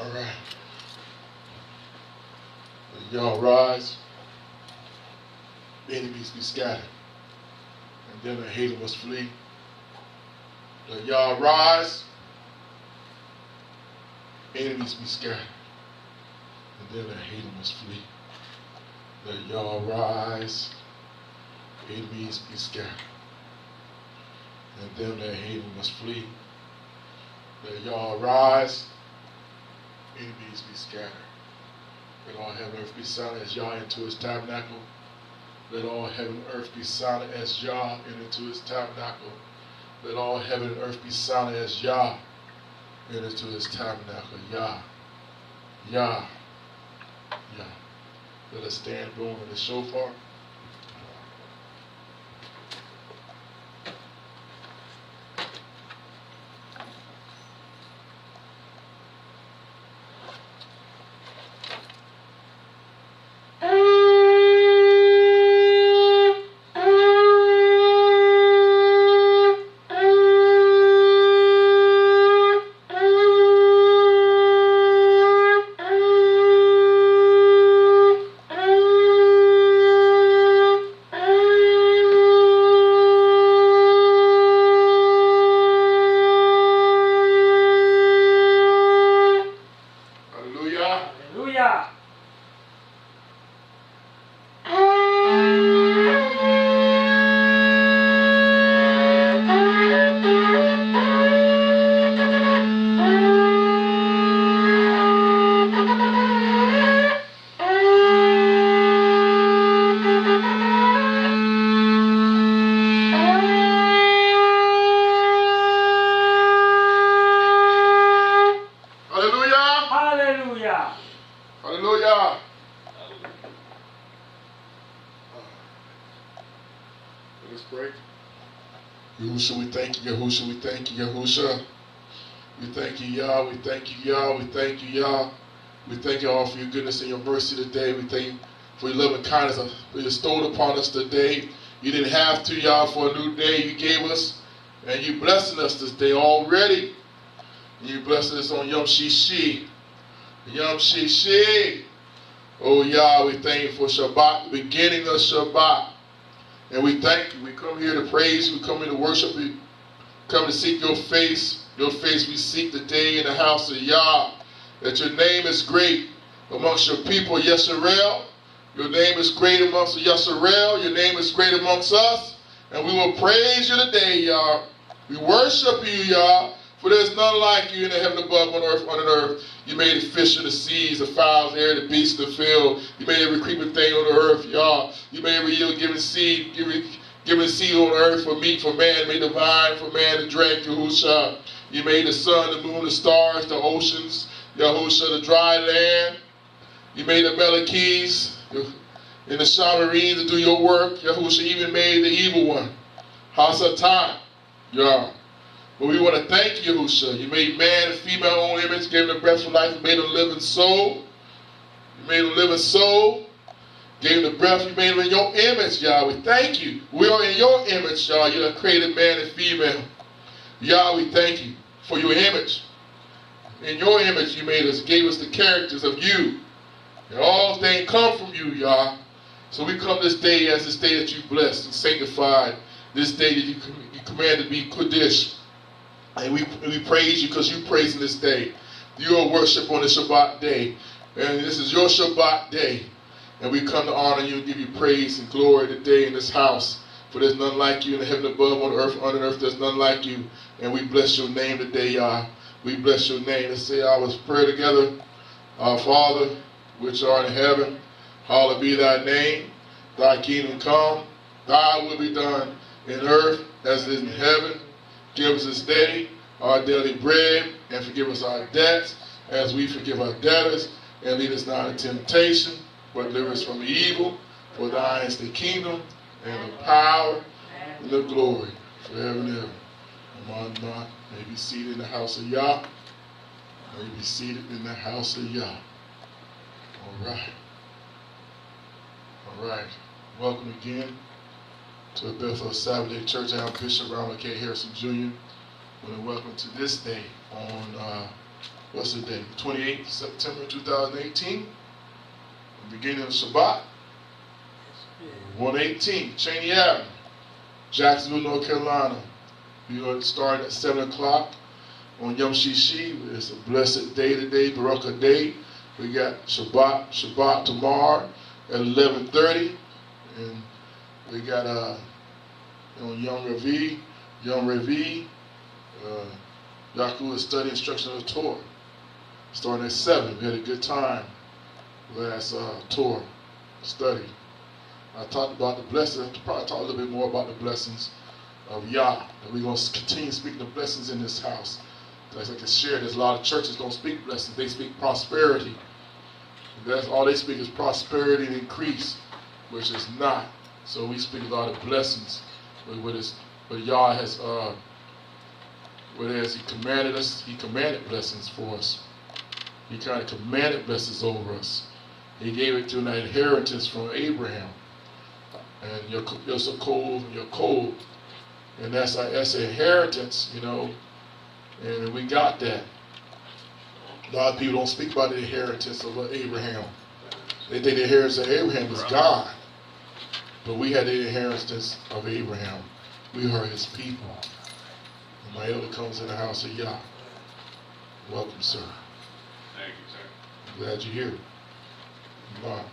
All right. Y'all rise. Enemies be scattered. And then the hater must flee. Let y'all rise. Enemies be scattered. And then the hater must flee. Let y'all rise. Enemies be scattered. And then the hater must flee. Let y'all rise. Enemies be scattered. Let all heaven and earth be silent as Yah into his tabernacle. Let all heaven and earth be silent as Yah into his tabernacle. Let all heaven and earth be silent as Yah into his tabernacle. Yah. Yah. Yah. Let us stand blowing the shofar. Hallelujah. Let us pray. Yahusha, we thank you. Yahusha, we thank you. Yahusha, we thank you, Yah. We thank you, Yah. We thank you, Yah. We thank you all for your goodness and your mercy today. We thank you for your love and kindness that you bestowed upon us today. You didn't have to, Yah, for a new day you gave us. And you blessing us this day already. You blessing us on Yom Shishi. Yom Shishi. Oh, Yah, we thank you for Shabbat, the beginning of Shabbat. And we thank you. We come here to praise you. We come here to worship you. Come to seek your face. Your face we seek today in the house of Yah. That your name is great amongst your people, Yisrael. Your name is great amongst Yisrael. Your name is great amongst us. And we will praise you today, Yah. We worship you, Yah. For there is none like you in the heaven above, on earth, on the earth. You made the fish of the seas, the fowls, the air, the beasts of the field. You made every creeping thing on the earth, Yah. You made every yield giving seed, giving seed on the earth for meat, for man. You made the vine for man to drink, Yahusha. You made the sun, the moon, the stars, the oceans, Yahusha, the dry land. You made the Melechis and the Shamarines to do your work. Yahusha even made the evil one, Hasatan, Yah. But we want to thank you, Yahusha. You made man and female own image, gave them the breath of life, you made them a living soul. You made them a living soul. Gave them the breath, you made them in your image, Yah. We thank you. We are in your image, Yah. You have created man and female. Yah, we thank you for your image. In your image you made us, gave us the characters of you. And all things come from you, Yah. So we come this day as this day that you blessed and sanctified. This day that you commanded to be Kodesh. And we praise you because you praise in this day. Your worship on the Shabbat day. And this is your Shabbat day. And we come to honor you and give you praise and glory today in this house. For there's none like you in the heaven above, on the earth, on the earth, there's none like you. And we bless your name today, Yah. We bless your name. Let's say our prayer together. Our Father, which art in heaven, hallowed be thy name. Thy kingdom come, thy will be done in earth as it is in heaven. Give us this day our daily bread, and forgive us our debts as we forgive our debtors. And lead us not into temptation, but deliver us from the evil. For thine is the kingdom, and the power, and the glory, forever and ever. Amen. May be seated in the house of Yah. May be seated in the house of Yah. All right. All right. Welcome again to El-beth-el Sabbath Day Church. I'm Bishop Ronolad Hairston Jr. And welcome to this day on what's the date? 28th September 2018. Beginning of Shabbat. 118 Chaney Avenue, Jacksonville, North Carolina. We're going to start at 7 o'clock on Yom Shishi. It's a blessed day today, Baruch day. We got Shabbat tomorrow at 11:30. And we got Yom Revi, Yaku is study instruction of the Torah. Starting at 7. We had a good time last Torah study. I talked about the blessings. I'll probably talk a little bit more about the blessings of Yah. And we're going to continue speaking the blessings in this house. Like I can share, there's a lot of churches don't speak blessings. They speak prosperity. That's all they speak is prosperity and increase, which is not. So we speak a lot of blessings. But Yah has, whereas He commanded us, He commanded blessings for us. He kind of commanded blessings over us. He gave it to an inheritance from Abraham. And your soul and your cold. And that's an inheritance, you know. And we got that. A lot of people don't speak about the inheritance of Abraham. They think the inheritance of Abraham is God. But we had the inheritance of Abraham. We are His people. And my elder comes in the house of Yah. Welcome, sir. Thank you, sir. I'm glad you're here. Come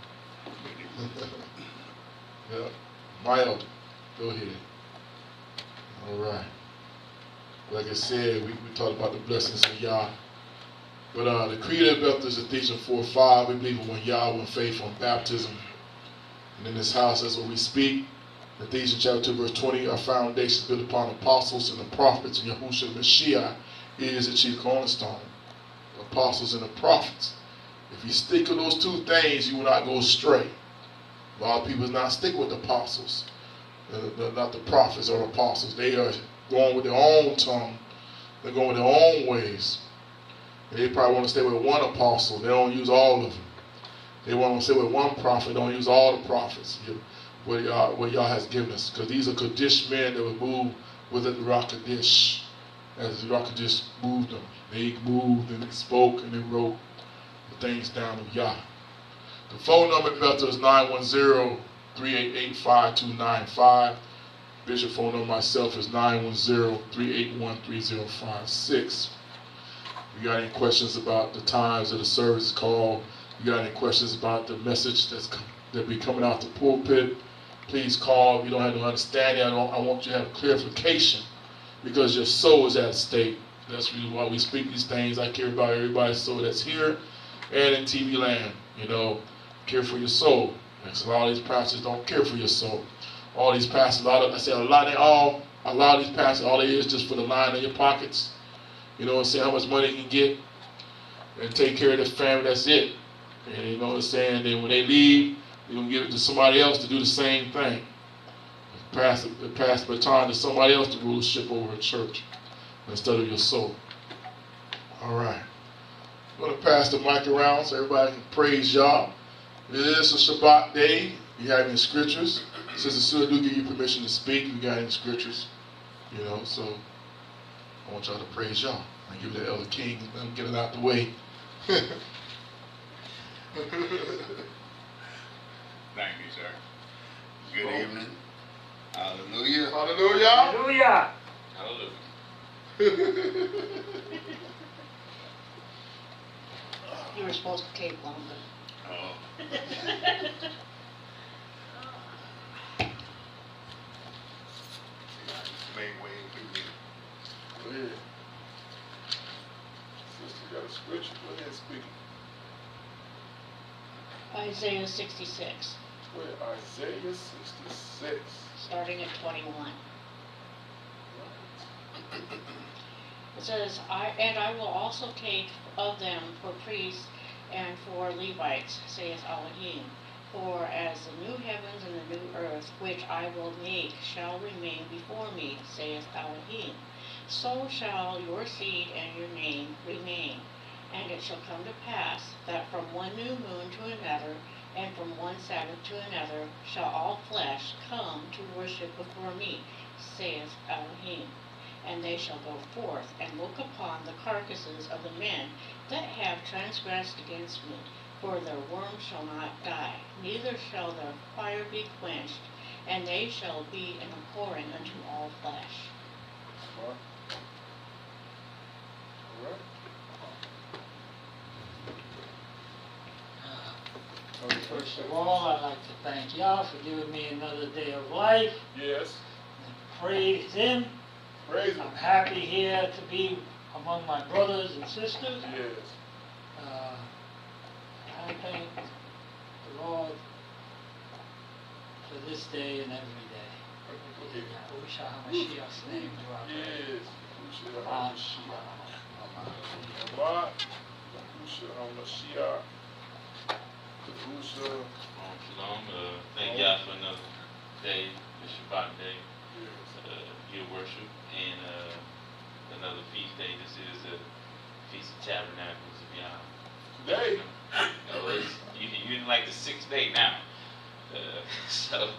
yeah. My elder. Go ahead. All right. Like I said, we talked about the blessings of Yah. But the creed of El-beth-el is Ephesians 4:5. We believe in one Yah, one faith, one baptism. And in this house, that's what we speak. Ephesians chapter 2, verse 20, our foundation is built upon apostles and the prophets, and Yahushua Mashiach is the chief cornerstone. The apostles and the prophets. If you stick to those two things, you will not go astray. A lot of people do not stick with the apostles, not the prophets or apostles. They are going with their own tongue. They're going with their own ways. They probably want to stay with one apostle. They don't use all of them. They want to stay with one prophet. They don't use all the prophets. What Yah has given us. Because these are Kaddish men that would move with the Ruach Kaddish. As the Ruach Kaddish moved them. They moved and they spoke and they wrote the things down of Yah. The phone number at El-beth-el is 910-388-5295. Bishop phone number myself is 910-381-3056. If you got any questions about the times of the service call, you got any questions about the message that be coming out the pulpit, please call. If you don't have no understanding, I want you to have clarification because your soul is at stake. That's really why we speak these things. I care about everybody's soul that's here and in TV land. You know, care for your soul. Because a lot of these pastors don't care for your soul. All these pastors, a lot of these pastors, all they is just for the line in your pockets. You know what I'm saying? How much money you can get and take care of their family, that's it. And you know what I'm saying? Then when they leave, you're going to give it to somebody else to do the same thing. Pass the baton to somebody else to rule the ship over a church instead of your soul. All right. I'm going to pass the mic around so everybody can praise Yah. It is a Shabbat day. You have any scriptures? Sister Sue, do give you permission to speak. You got any scriptures? You know, so I want y'all to praise Yah. I give it to Elder King and let him get it out the way. Thank you, sir. Good evening. Hallelujah. Hallelujah. Hallelujah. You were supposed to take longer. Oh. Make way to me. Go ahead. Sister, you got a scripture? Go ahead and speak. Isaiah 66, Where Isaiah 66. starting at 21. It says, And I will also take of them for priests and for Levites, saith Elohim. For as the new heavens and the new earth, which I will make, shall remain before me, saith Elohim, so shall your seed and your name remain. And it shall come to pass that from one new moon to another, and from one Sabbath to another, shall all flesh come to worship before me, saith Elohim. And they shall go forth, and look upon the carcasses of the men that have transgressed against me. For their worm shall not die, neither shall their fire be quenched, and they shall be an abhorring unto all flesh. All right. First of all, I'd like to thank y'all for giving me another day of life. Yes. And praise Him. Praise Him. I'm happy here to be among my brothers and sisters. Yes. I thank the Lord for this day and every day. In Yahushua HaMashiach's name, do I pray. Yes. Shalom. Thank God for another day, the Shabbat day, your worship, and another feast day. This is the Feast of Tabernacles of Yah. Today? No, you're in like the 6th day now. So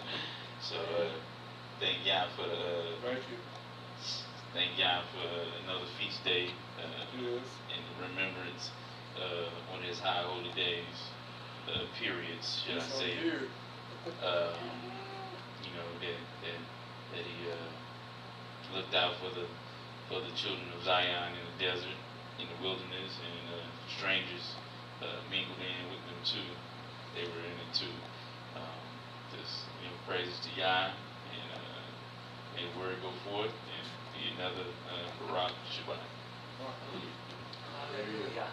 thank God for Thank you. thank God for another feast day Yes. in remembrance on His high holy days, periods, should I It's on say? here. You know that He looked out for the children of Zion in the desert, in the wilderness, and strangers mingled in with them too. They were in it too. Just praises to Yah, and may the word go forth and be another Barak Shabbat. Hallelujah.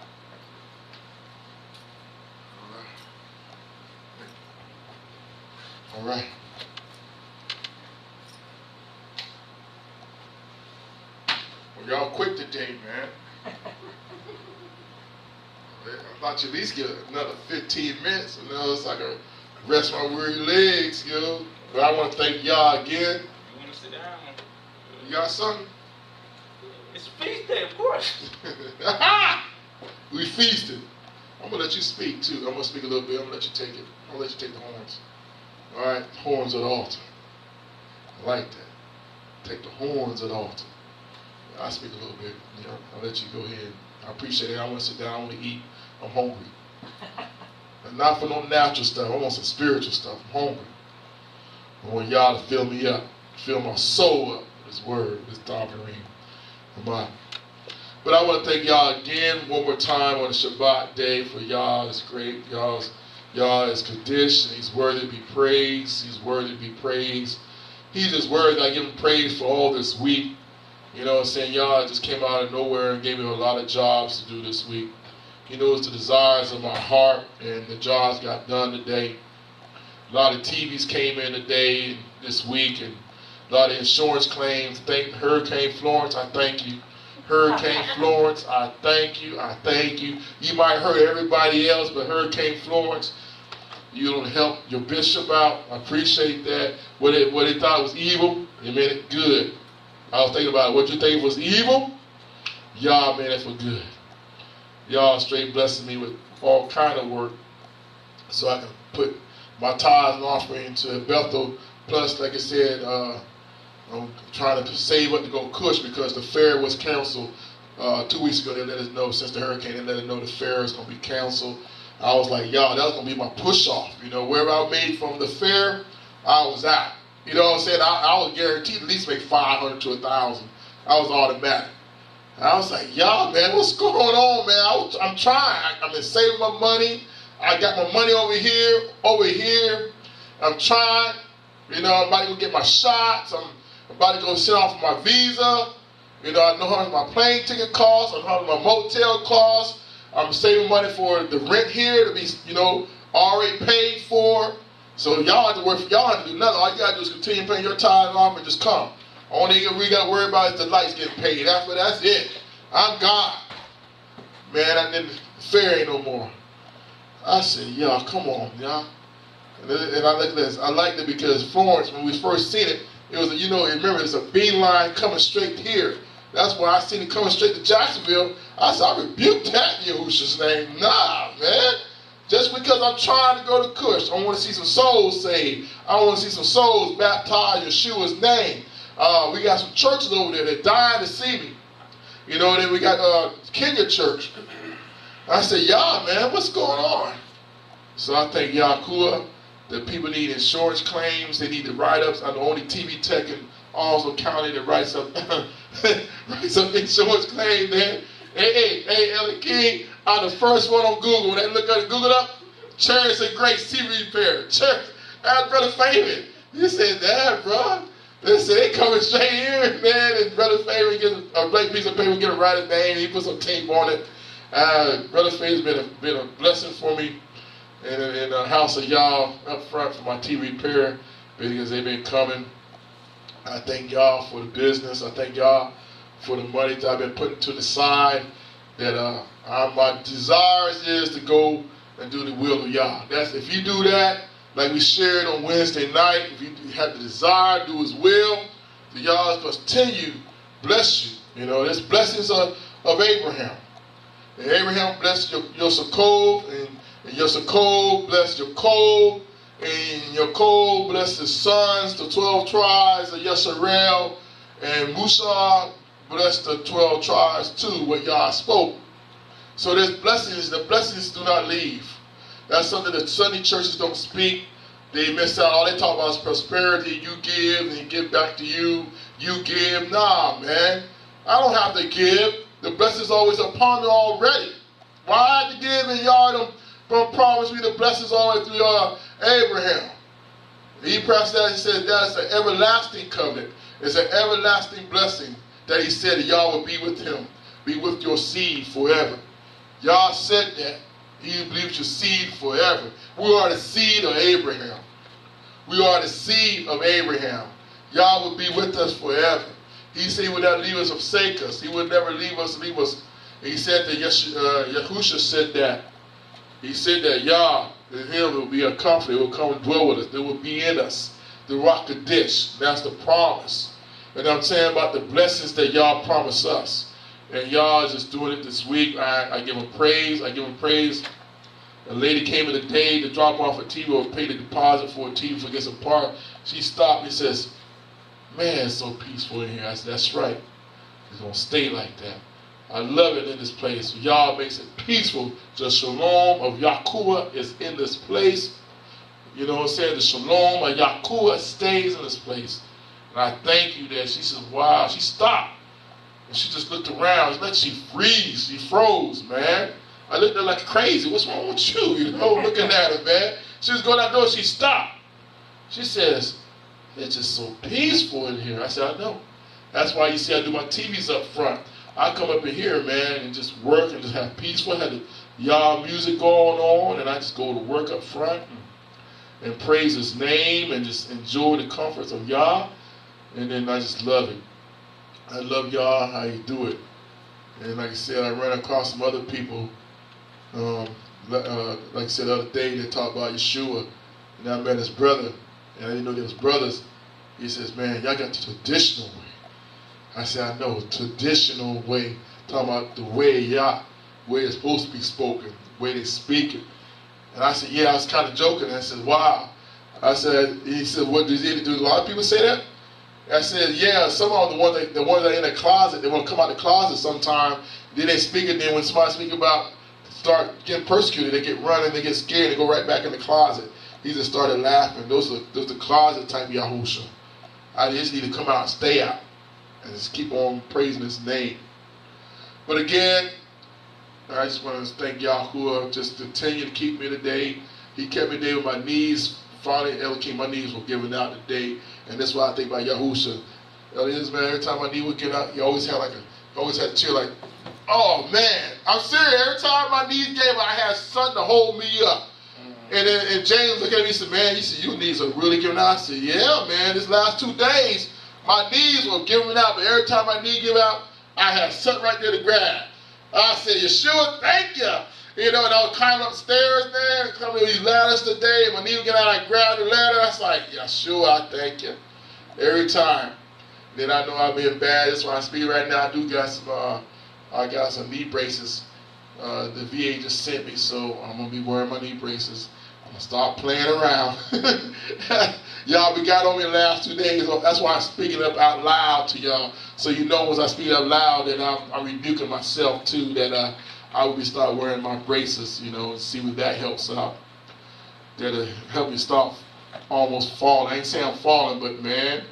All right. Well, y'all quick today, man. I thought you'd at least get another 15 minutes. It's like a rest my weary legs, But I want to thank y'all again. You want to sit down? You got something? It's a feast day, of course. We feasted. I'm going to let you speak, too. I'm going to speak a little bit. I'm going to let you take it. I'm going to let you take the horns. All right? Horns of the altar. I like that. Take the horns of the altar. I'll speak a little bit. I'll let you go ahead. I appreciate it. I want to sit down. I want to eat. I'm hungry. And not for no natural stuff. I want some spiritual stuff. I'm hungry. I want y'all to fill me up. Fill my soul up with His word, His doctrine. Come on. But I want to thank y'all again one more time on the Shabbat day for y'all. It's great. Y'all is Kaddish, and He's worthy to be praised. He's worthy to be praised. He's just worthy. I give Him praise for all this week. Saying y'all just came out of nowhere and gave me a lot of jobs to do this week. He knows the desires of my heart, and the jobs got done today. A lot of TVs came in today, this week, and a lot of insurance claims. Thank Hurricane Florence, I thank you. Hurricane Florence, I thank you. I thank you. You might hurt everybody else, but Hurricane Florence, you don't help your bishop out. I appreciate that. What they thought was evil, they made it good. I was thinking about it. What you think was evil, y'all made it for good. Y'all straight blessing me with all kind of work so I can put my tithes and offering into El-beth-el. Plus, like I said, I'm trying to save up to go Cush because the fair was canceled 2 weeks ago. They let us know, since the hurricane, they let us know the fair is going to be canceled. I was like, y'all, that was going to be my push-off. Wherever I made from the fair, I was out. You know what I'm saying? I was guaranteed at least make $500 to $1,000. I was automatic. And I was like, y'all, man, what's going on, man? I'm trying. I've been saving my money. I got my money over here. I'm trying. I'm about to go get my shots. I'm about to go sit off my visa. I know how much my plane ticket costs. I know how much my motel costs. I'm saving money for the rent here to be, already paid for. So y'all have to work for y'all have to do nothing. All you got to do is continue paying your tithes off and just come. Only thing we got to worry about is the lights getting paid. That's it. I'm gone. Man, I didn't fair ain't no more. I said, y'all, come on, y'all. And I like this. I liked it because Florence, when we first seen it, it was, remember, it's a beam line coming straight here. That's why I seen it coming straight to Jacksonville. I said, I rebuke that in Yahushua's name. Nah, man. Just because I'm trying to go to Cush, I want to see some souls saved. I want to see some souls baptized in Yeshua's name. We got some churches over there that dying to see me. You know, and then we got Kenya Church. I said, y'all, man, what's going on? So I think Yahuwah, that people need insurance claims, they need the write-ups. I'm the only TV tech in Onslow County that writes up insurance claim, man. Hey, Ellie King, I'm the first one on Google. When they look at it, Google up, Chariots of Grace TV repair. Ask Brother Fabian. He said, "Damn, bro." They said they coming straight here, man. And Brother Fabian gets a blank piece of paper, get to write his name. He put some tape on it. Brother Fabian's been a blessing for me in the house of y'all up front for my TV repair because they've been coming. I thank y'all for the business. I thank y'all for the money that I've been putting to the side. That my desire is to go and do the will of y'all. That's if you do that, like we shared on Wednesday night. If you have the desire to do His will, the y'all continue bless you. You know, there's blessings of Abraham. And Abraham blessed Yosakov, and Yosakov blessed Yaakov, and Yaakov blessed his sons, the 12 tribes of Yisrael, and Musa blessed the 12 tribes too, what Yah spoke. So there's blessings. The blessings do not leave. That's something that Sunday churches don't speak. They miss out. All they talk about is prosperity. You give and He give back to you. You give. Nah, man. I don't have to give. The blessings always upon me already. Why I have to give and y'all don't promise me the blessings all the way through Abraham? He pressed that. He said that's an everlasting covenant. It's an everlasting blessing that He said that y'all will be with Him, be with your seed forever. Y'all said that. He believes your seed forever. We are the seed of Abraham. We are the seed of Abraham. Y'all will be with us forever. He said He would not leave us or forsake us. He would never leave us. He said that Yahusha said that. He said that Yah and Him will be a comfort. It will come and dwell with us. It will be in us. The rock of dish. That's the promise. And I'm saying about the blessings that y'all promised us. And y'all just doing it this week. I give Him praise. I give Him praise. A lady came in today to drop off a TV or pay the deposit for a TV for get some part. She stopped and says, "Man, it's so peaceful in here." I said, "That's right. It's going to stay like that." I love it in this place. Y'all makes it peaceful. The shalom of Yahuwah is in this place. You know what I'm saying? The shalom of Yahuwah stays in this place. And I thank you that she said, wow. She stopped. And she just looked around. It's like she froze, man. I looked at her like crazy. What's wrong with you? You know, looking at her, man. She was going out the door. She stopped. She says, "It's just so peaceful in here." I said, "I know. That's why you see I do my TVs up front. I come up in here, man, and just work and just have peaceful. I had the Yah music going on, and I just go to work up front and praise His name and just enjoy the comforts of Yah. And then I just love it. I love y'all, how you do it. And like I said, I ran across some other people, like I said the other day, they talked about Yeshua. And I met his brother, and I didn't know they was brothers. He says, "Man, y'all got the traditional way." I said, "I know, traditional way." Talking about the way way it's supposed to be spoken, the way they speak it. And I said, "Yeah," I was kind of joking. I said, "Wow." He said, "What does he do? A lot of people say that?" I said, "Yeah, some of the ones that are in the closet, they want to come out of the closet sometime. Then they speak it. Then when somebody speak about start getting persecuted, they get running, they get scared, they go right back in the closet." He just started laughing. Those are the closet type Yahusha. I just need to come out and stay out and just keep on praising His name. But again, I just want to thank Yahuwah. Just continue to keep me today. He kept me today with my knees. Finally, Elohim, my knees were giving out today. And that's why I think about Yahusha. Man, every time my knee would get out, he always had a tear like, oh man, I'm serious. Every time my knees gave out, I had something to hold me up. And then James looked at me and said, "Man," he said, "your knees are really giving out." I said, "Yeah, man, this last 2 days, my knees were giving out. But every time my knee give out, I had something right there to grab." I said, "Yeshua, thank you." You know, and I was climbing upstairs, man, coming with these ladders today, and my knee would get out, I grabbed the ladder. I was like, "Yeshua, I thank you." Every time. Then I know I'm being bad. That's why I speak right now. I got some knee braces. The VA just sent me, so I'm going to be wearing my knee braces. I'm gonna start playing around. Y'all, we got on me the last 2 days. That's why I'm speaking up out loud to y'all. So you know, as I speak out loud, that I'm rebuking myself too. That I will be start wearing my braces, you know, and see if that helps out. That'll help me stop almost falling. I ain't saying I'm falling, but man,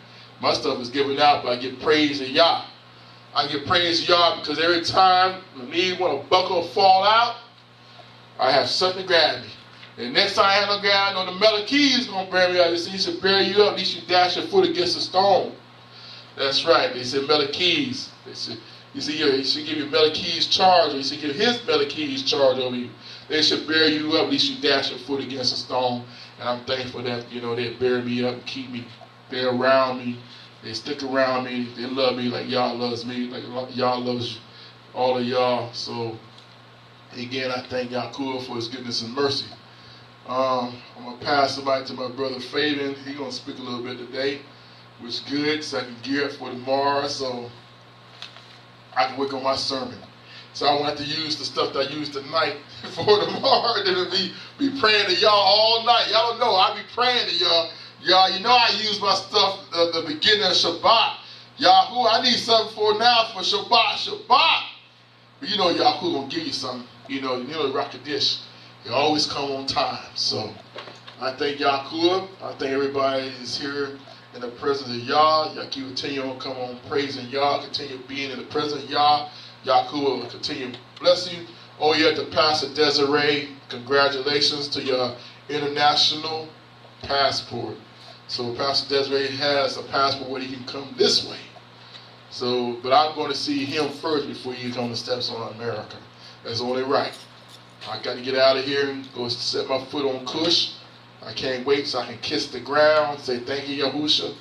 my stuff is giving out. But I get praise to y'all. I get praise to y'all because every time the knee want to buckle or fall out, I have something to grab me. And next time I have no grab, no, the metal keys gonna bear me out. They said he should bear you up. At least you dash your foot against a stone. That's right. They said metal keys. They said he should give you metal keys charge, or he should give his metal keys charge over you. They should bear you up. At least you dash your foot against a stone. And I'm thankful that, you know, they bear me up and keep me. They're around me. They stick around me. They love me like y'all loves me, like y'all loves all of y'all. So again, I thank Yahuwah for his goodness and mercy. I'm going to pass the mic to my brother Fabian. He's going to speak a little bit today, which is good, so I can gear up for tomorrow, so I can work on my sermon. So I won't have to use the stuff that I used tonight for tomorrow. Then be praying to y'all all night. Y'all don't know, I be praying to y'all. Y'all, you know I use my stuff at the beginning of Shabbat. Yahoo, I need something for now for Shabbat. But you know Yahoo going to give you something. You know the Rock Dish. You always come on time. So I thank Yahuwah. I thank everybody is here in the presence of Yah. Y'all keep continue on come on praising Yah. Continue being in the presence of Yah. Yahuwah will continue to bless you. Oh yeah, to Pastor Désiré, congratulations to your international passport. So Pastor Désiré has a passport where he can come this way. So, but I'm going to see him first before he comes the steps on America. That's only right. I got to get out of here and go set my foot on Cush. I can't wait so I can kiss the ground, say thank you, Yahusha.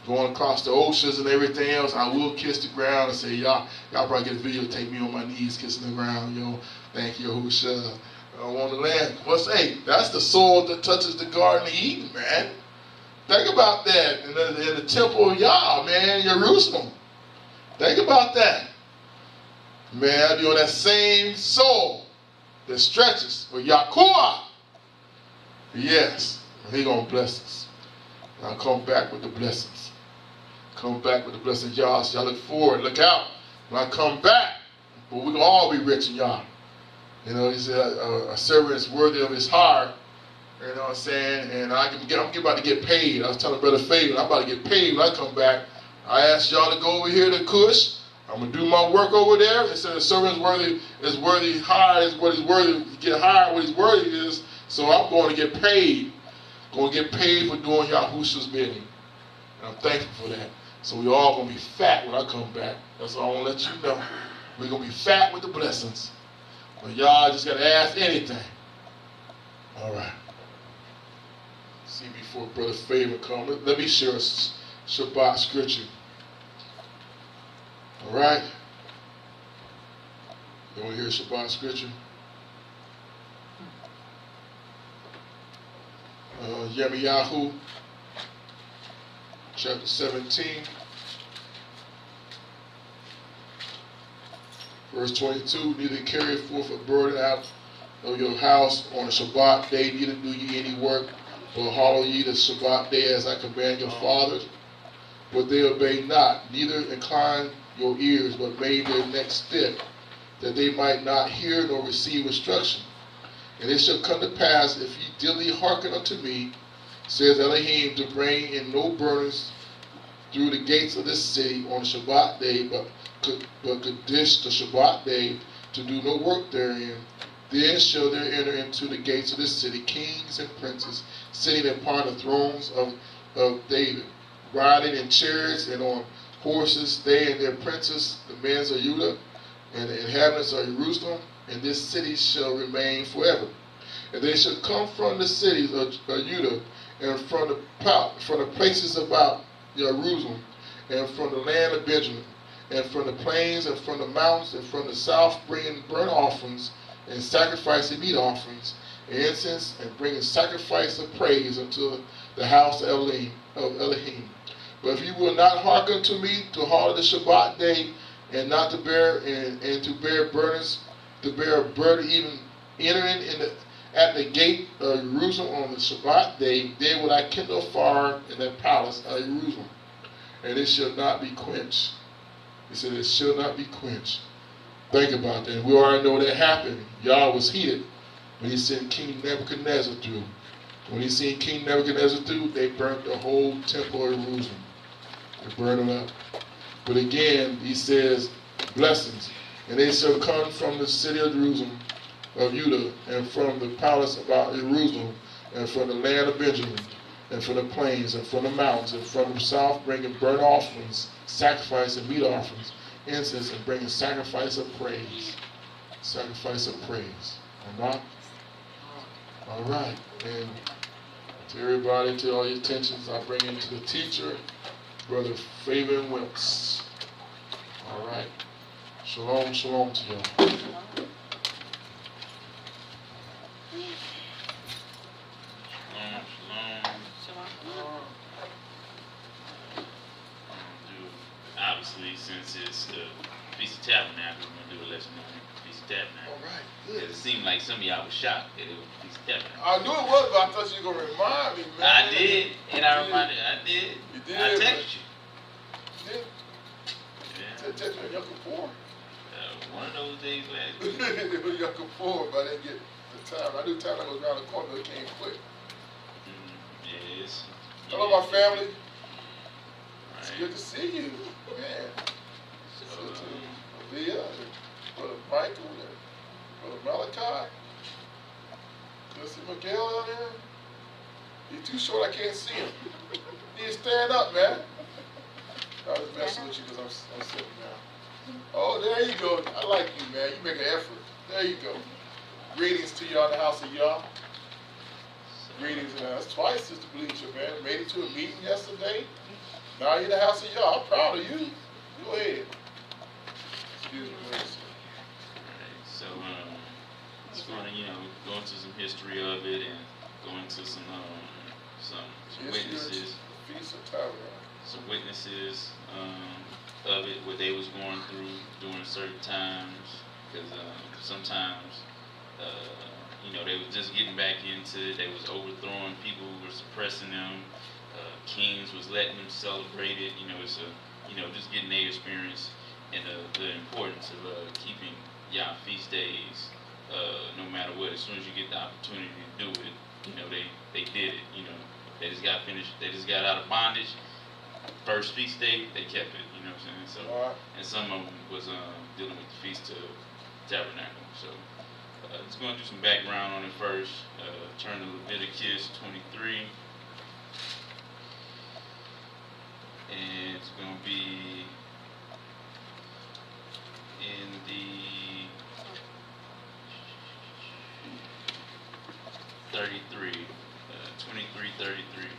Going across the oceans and everything else, I will kiss the ground and say, y'all probably get a video, take me on my knees kissing the ground, thank you, Yahusha. I want to land. That's the soul that touches the Garden of Eden, man. Think about that in the temple of Yah, man, Jerusalem. Think about that. Man, I'll be on that same soul that stretches for Yahuwah. Yes, he's going to bless us. I'll come back with the blessings. Come back with the blessings, y'all. So y'all look forward. Look out. When I come back, but we can all be rich in y'all. You know, he said a servant is worthy of his hire. You know what I'm saying? And I'm about to get paid. I was telling Brother Fabian, I'm about to get paid when I come back. I asked y'all to go over here to Cush. I'm gonna do my work over there. They said the servant is worthy hire is what he's worthy to get hired, what he's worthy is. So I'm going to get paid. Going to get paid for doing Yahusha's bidding. And I'm thankful for that. So we're all gonna be fat when I come back. That's all I want to let you know. We're gonna be fat with the blessings. But y'all just gotta ask anything. All right. See before Brother Fabian comes. Let me share a Shabbat scripture. All right. You want to hear Shabbat scripture? Yirmiyahu, chapter 17, verse 22. Neither carry forth a burden out of your house on the Shabbat day, neither do ye any work, but hallow ye the Shabbat day as I command your fathers. But they obey not, neither incline your ears, but made their necks stiff, that they might not hear nor receive instruction. And it shall come to pass, if ye diligently hearken unto me, says Elohim, to bring in no burdens through the gates of this city on the Shabbat day, but Kaddish the Shabbat day, to do no work therein. Then shall there enter into the gates of this city kings and princes, sitting upon the thrones of David, riding in chariots and on horses, they and their princes, the men of Judah, and the inhabitants of Jerusalem, and this city shall remain forever. And they shall come from the cities of Judah, and from the places about Jerusalem, and from the land of Benjamin, and from the plains, and from the mountains, and from the south, bringing burnt offerings, and sacrificing meat offerings, and incense, and bringing sacrifice of praise unto the house of Elohim. But if you will not hearken to me to hallow the Shabbat day, and not to bear and to bear burdens, to bear a burden, even entering at the gate of Jerusalem on the Shabbat day, then will I kindle a fire in the palace of Jerusalem, and it shall not be quenched. He said it shall not be quenched. Think about that. And we already know that happened. Yah was heated when he sent King Nebuchadnezzar through. When he sent King Nebuchadnezzar through, they burnt the whole temple of Jerusalem. They burned it up. But again, he says, blessings. And they shall come from the city of Jerusalem, of Judah, and from the palace about Jerusalem, and from the land of Benjamin, and from the plains, and from the mountains, and from the south, bringing burnt offerings, sacrifice and meat offerings, incense, and bringing sacrifice of praise. Sacrifice of praise. Not? All right. And to everybody, to all your attentions, I bring into the teacher, Brother Fabian Wilkes. All right. Shalom, shalom to y'all. Shalom. Obviously, since it's the Feast of Tabernacles, we're going to do a lesson on the Feast of Tabernacles. All right. It seemed like some of y'all was shocked that it was the Feast of Tabernacles. I knew it was, but I thought you were going to remind me, man. I did, and I reminded you. I did. You did. I texted you. You did? Yeah. Text me on Yom Kippur. One of those days last week. It was Yom Kippur, but I didn't get the time. I knew time was around the corner, but it came quick. Yes. Hello, my family. It's Right. good to see you, man. So, So to Leah, Brother Michael, and Brother Malachi. Good to see Miguel out there. He's too short, I can't see him. He need to stand up, man. I was messing with you because I'm sitting down. Oh, there you go. I like you, man. You make an effort. There you go. Greetings to y'all in the house of y'all. Greetings, and that's twice, Sister Bleacher, man. Made it to a meeting yesterday. Now you're in the house of y'all. I'm proud of you. Go ahead. Excuse me, please. Alright, so just want to go into some history of it and go into some witnesses. Feast of Tabernacles. Some witnesses of it, what they was going through during certain times, because sometimes they was just getting back into it. They was overthrowing people who were suppressing them. Kings was letting them celebrate it. It's just getting their experience and the importance of keeping Yah feast days, no matter what. As soon as you get the opportunity to do it, they did it. They just got finished. They just got out of bondage. First feast day, they kept it. You know what I'm saying? So, and some of them was dealing with the Feast of Tabernacle. So, just going to do some background on it first. Turn to Leviticus 23. And it's going to be in the 33, 23:33.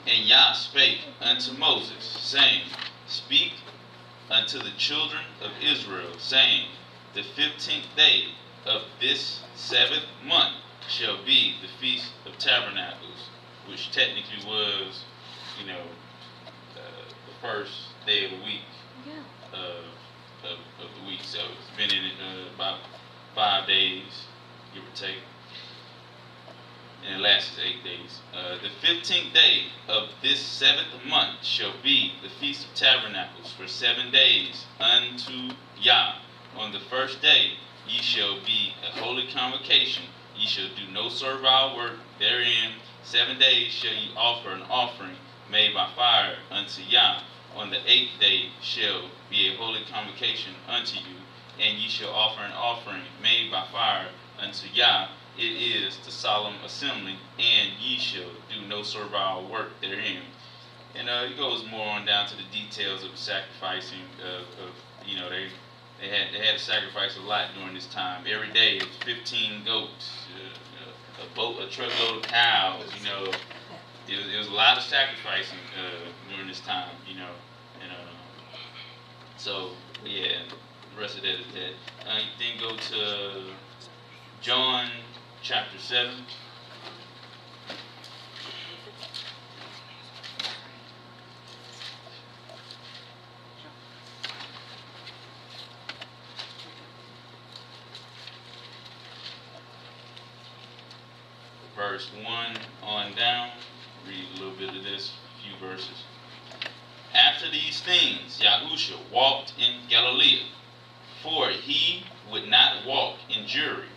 And Yah spake unto Moses, saying, Speak unto the children of Israel, saying, The 15th day of this 7th month shall be the Feast of Tabernacles, which technically was, the first day of the week of the week. So it's been in it about 5 days, give or take. And it lasts 8 days. The 15th day of this 7th month shall be the Feast of Tabernacles for 7 days unto Yah. On the first day ye shall be a holy convocation. Ye shall do no servile work therein. 7 days shall ye offer an offering made by fire unto Yah. On the 8th day shall be a holy convocation unto you, and ye shall offer an offering made by fire unto Yah. It is the solemn assembly, and ye shall do no servile work therein. And it goes more on down to the details of sacrificing. They had to sacrifice a lot during this time. Every day it was 15 goats, a truckload of cows. It was a lot of sacrificing during this time. So yeah, the rest of that is that. You then go to John chapter 7. verse 1 on down. Read a little bit of this, a few verses. After these things, Yahusha walked in Galilee, for he would not walk in Jewry,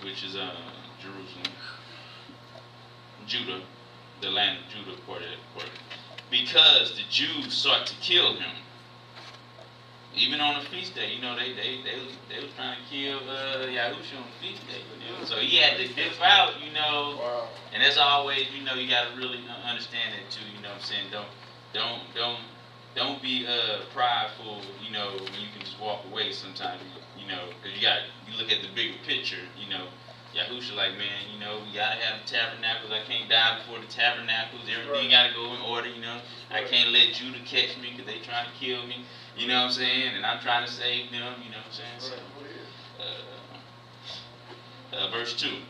which is Jerusalem, Judah, the land of Judah, part of that, because the Jews sought to kill him. Even on the feast day, they was trying to kill Yahusha on the feast day. So he had to dip out, Wow. and as always, you gotta really understand that too. You know what I'm saying? Don't be prideful. When you can just walk away sometimes. Because you look at the bigger picture. Yahusha like, man, we gotta have the tabernacles. I can't die before the tabernacles. Everything gotta go in order. I can't let Judah catch me because they trying to kill me. You know what I'm saying? And I'm trying to save them. You know what I'm saying? So, verse 2.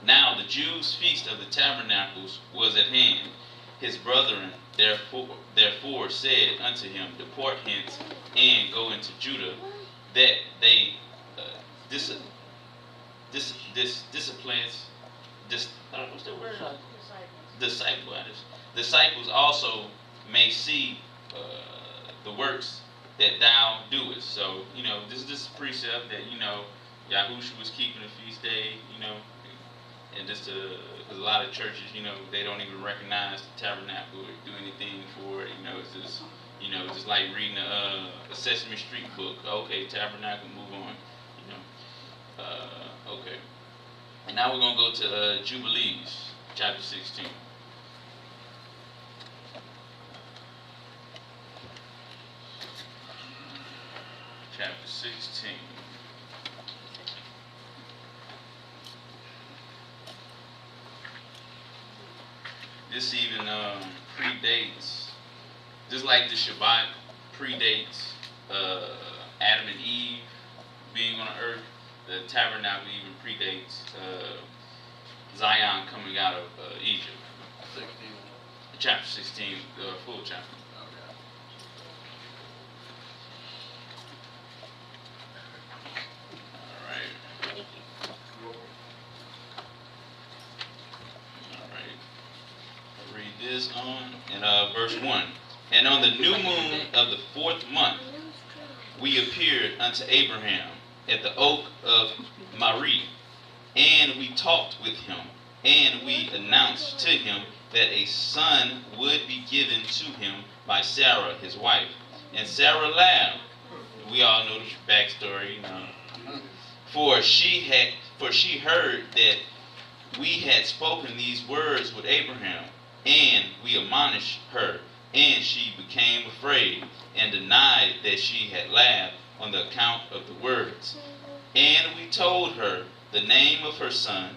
Now the Jews' feast of the tabernacles was at hand. His brethren therefore said unto him, Depart hence and go into Judah, that they what's the word? Disciples also may see the works that thou doest. So, this is a precept that, Yahusha was keeping the feast day, and just because a lot of churches, they don't even recognize the tabernacle or do anything for it. It's just like reading a Sesame Street book. Okay, tabernacle, move on. Okay. And now we're going to go to Jubilees, chapter 16. Chapter 16. This even predates, just like the Shabbat predates Adam and Eve being on the earth. The tabernacle even predates Zion coming out of Egypt. 16. Chapter 16, full chapter. Okay. Read this on in verse 1. And on the new moon of the 4th month, we appeared unto Abraham at the oak of Mamre, and we talked with him, and we announced to him that a son would be given to him by Sarah, his wife. And Sarah laughed. We all know the backstory, For she heard that we had spoken these words with Abraham, and we admonished her, and she became afraid, and denied that she had laughed on the account of the words. And we told her the name of her son,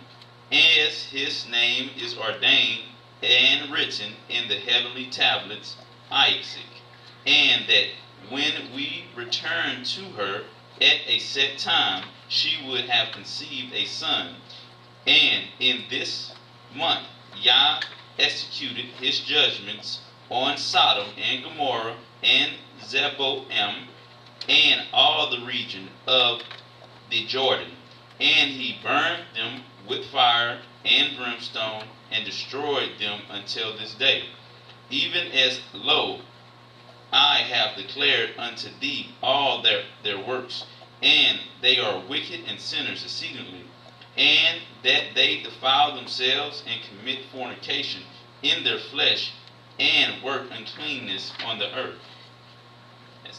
as his name is ordained and written in the heavenly tablets, Isaac, and that when we returned to her at a set time, she would have conceived a son. And in this month, Yah executed his judgments on Sodom and Gomorrah and Zeboim and all the region of the Jordan. And he burned them with fire and brimstone and destroyed them until this day. Even as, lo, I have declared unto thee all their works, and they are wicked and sinners exceedingly, and that they defile themselves and commit fornication in their flesh, and work uncleanness on the earth.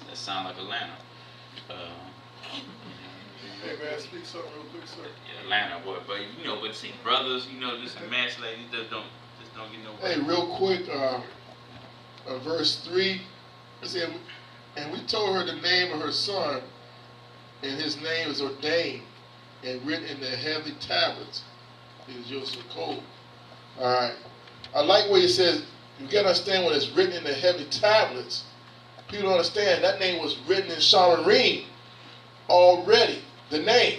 That sounds like Atlanta. Hey man, speak something real quick, sir. Yeah, Atlanta, boy. But see, brothers, just a match ladies just don't get no. Hey, real quick, verse 3, it said, and we told her the name of her son, and his name is ordained and written in the heavenly tablets. It is Joseph Cole. Alright. I like what he says, you gotta understand when it's written in the heavenly tablets. People don't understand that name was written in Shamarine already. The name.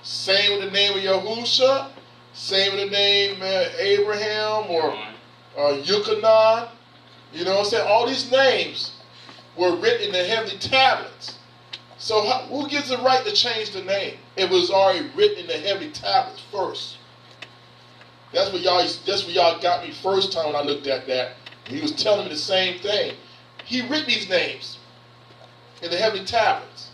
Same with the name of Yahusha, same with the name Abraham or Yuchanan. You know what I'm saying? All these names were written in the heavenly tablets. So who gives the right to change the name? It was already written in the heavenly tablets first. That's what y'all got me first time when I looked at that. He was telling me the same thing. He written these names in the heavenly tablets.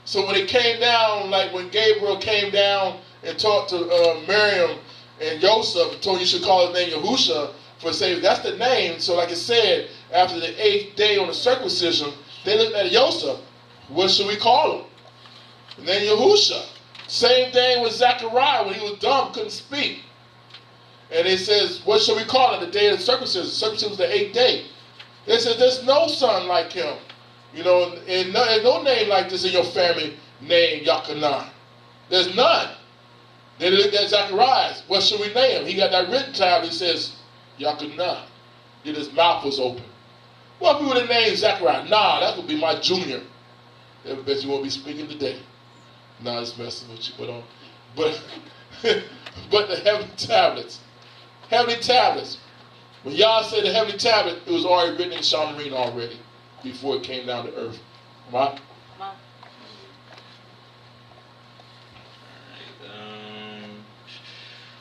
So when it came down, like when Gabriel came down and talked to Miriam and Joseph and told you should call his name Yahusha for say that's the name. So like I said, after the 8th day on the circumcision, they looked at Joseph. What should we call him? And then Yahusha. Same thing with Zechariah when he was dumb, couldn't speak. And it says, what should we call it? The day of the circumcision. Circumcision was the 8th day. They said, there's no son like him. You know, and no name like this in your family named Yakanah. There's none. They looked at Zacharias. What should we name him? He got that written tablet. He says, Yakanah. Then his mouth was open. What if we would have named Zachariah? Nah, that would be my junior. I bet you won't be speaking today. Nah, it's messing with you. But the heavenly tablets. Heavenly tablets. When y'all say the heavenly tablet, it was already written in Shamarine already before it came down to earth. Right? Come on.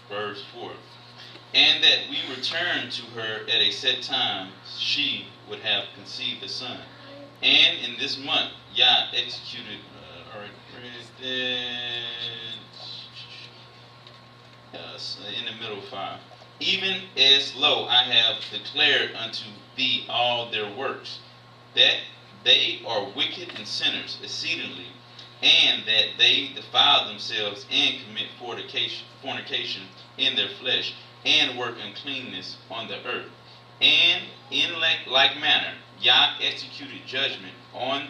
Verse 4. And that we return to her at a set time, she would have conceived a son. And in this month, Yah executed, in the middle 5. Even as lo, I have declared unto thee all their works, that they are wicked and sinners exceedingly, and that they defile themselves and commit fornication in their flesh, and work uncleanness on the earth. And in like manner, Yah executed judgment on